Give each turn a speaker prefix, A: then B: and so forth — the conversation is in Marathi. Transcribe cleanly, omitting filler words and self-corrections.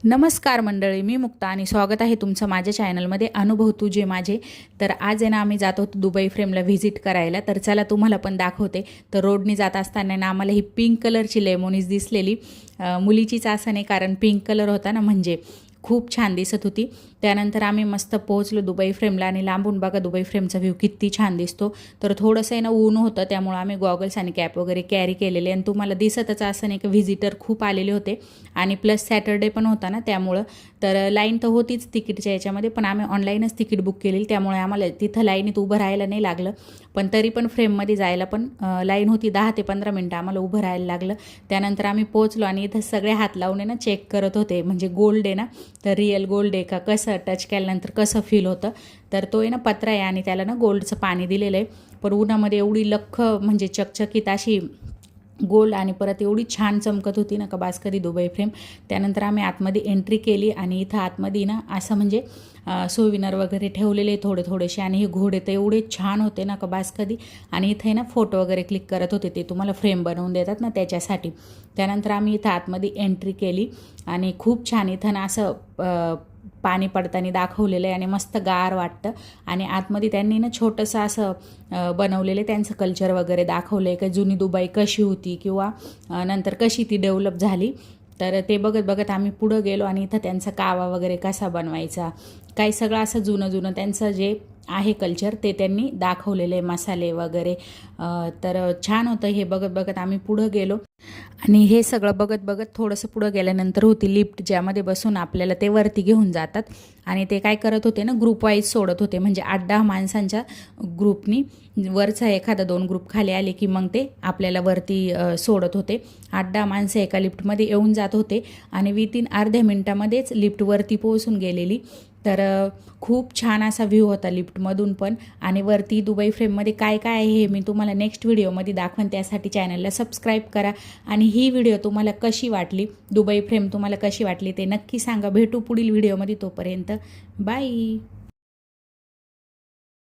A: नमस्कार मंडळी, मी मुक्ता आणि स्वागत आहे तुमचं माझ्या चॅनलमध्ये अनुभव तुझे माझे. तर आज आहे ना आम्ही जात होतो दुबई फ्रेमला व्हिजिट करायला. तर चला तुम्हाला पण दाखवते. तर रोडनी जात असताना ना आम्हाला ही पिंक कलरची लेमोनीज दिसलेली. मुलीचीच असं नाही, कारण पिंक कलर होता ना, म्हणजे खूप छान दिसत होती. त्यानंतर आम्ही मस्त पोहोचलो दुबई फ्रेमला आणि लांबून बघा दुबई फ्रेमचा व्ह्यू किती छान दिसतो. तर थोडंसं आहे ना ऊन होतं, त्यामुळे आम्ही गॉगल्स आणि कॅप वगैरे कॅरी केलेले. आणि तुम्हाला दिसतच असं नाही की व्हिजिटर खूप आलेले होते आणि प्लस सॅटर्डे पण होता ना, त्यामुळं तर लाईन तर होतीच तिकीटच्या याच्यामध्ये, पण आम्ही ऑनलाईनच तिकीट बुक केली, त्यामुळे आम्हाला तिथं लाईनीत उभं राहायला नाही लागलं. पण तरी पण फ्रेममध्ये जायला पण लाईन होती, 10 ते 15 मिनटं आम्हाला उभं राहायला लागलं. त्यानंतर आम्ही पोहोचलो आणि इथं सगळे हात लावून ना चेक करत होते, म्हणजे गोल्ड आहे ना, तर रिअल गोल्ड आहे का, कसं टच केल्यानंतर कसं फील होतं. तर तो आहे ना पत्रा आहे आणि त्याला ना गोल्डचं पाणी दिलेलं आहे. पण उन्हामध्ये एवढी लख्ख म्हणजे चकचकीत अशी गोल्ड आणि परत एवढी छान चमकत होती ना का बास कधी दुबई फ्रेम. त्यानंतर आम्ही आतमध्ये एंट्री केली आणि इथं आतमध्ये ना असं म्हणजे सोविनर वगैरे ठेवलेले थोडेसे. आणि हे घोडे तर एवढे छान होते ना का बास कधी. आणि इथे ना फोटो वगैरे क्लिक करत होते, ते तुम्हाला फ्रेम बनवून देतात ना त्याच्यासाठी. त्यानंतर आम्ही इथं आतमध्ये एंट्री केली आणि खूप छान इथं ना असं पाणी पडताना दाखवलेलं आहे आणि मस्त गार वाटतं. आणि आतमध्ये त्यांनी ना छोटंसं असं बनवलेलं आहे, त्यांचं कल्चर वगैरे दाखवलं आहे, की जुनी दुबई कशी होती किंवा नंतर कशी ती डेव्हलप झाली. तर ते बघत बघत आम्ही पुढं गेलो आणि इथं त्यांचा कावा वगैरे कसा बनवायचा, काही सगळं असं जुनं त्यांचं जे आहे कल्चर ते त्यांनी दाखवलेले, मसाले वगैरे. तर छान होतं हे बघत बघत आम्ही पुढं गेलो. आणि हे सगळं बघत बघत थोडंसं पुढं गेल्यानंतर होती लिफ्ट, ज्यामध्ये बसून आपल्याला ते वरती घेऊन जातात. आणि ते काय करत होते ना, ग्रुप वाईज सोडत होते, म्हणजे 8-10 माणसांच्या ग्रुपनी वरचा एखादा 2 ग्रुप खाली आले की मग ते आपल्याला वरती सोडत होते. 8-10 माणसं एका लिफ्टमध्ये येऊन जात होते आणि विथिन अर्ध्या मिनटामध्येच लिफ्ट वरती पोहोचून गेलेली. तर खूप छान असा व्ह्यू होता लिफ्टमधून पण. आणि वरती दुबई फ्रेममध्ये काय काय आहे हे मी तुम्हाला नेक्स्ट व्हिडिओमध्ये दाखवेन, त्यासाठी चॅनलला सबस्क्राईब करा. आणि ही व्हिडिओ तुम्हाला कशी वाटली, दुबई फ्रेम तुम्हाला कशी वाटली ते नक्की सांगा. भेटू पुढील व्हिडिओमध्ये, तोपर्यंत बाय.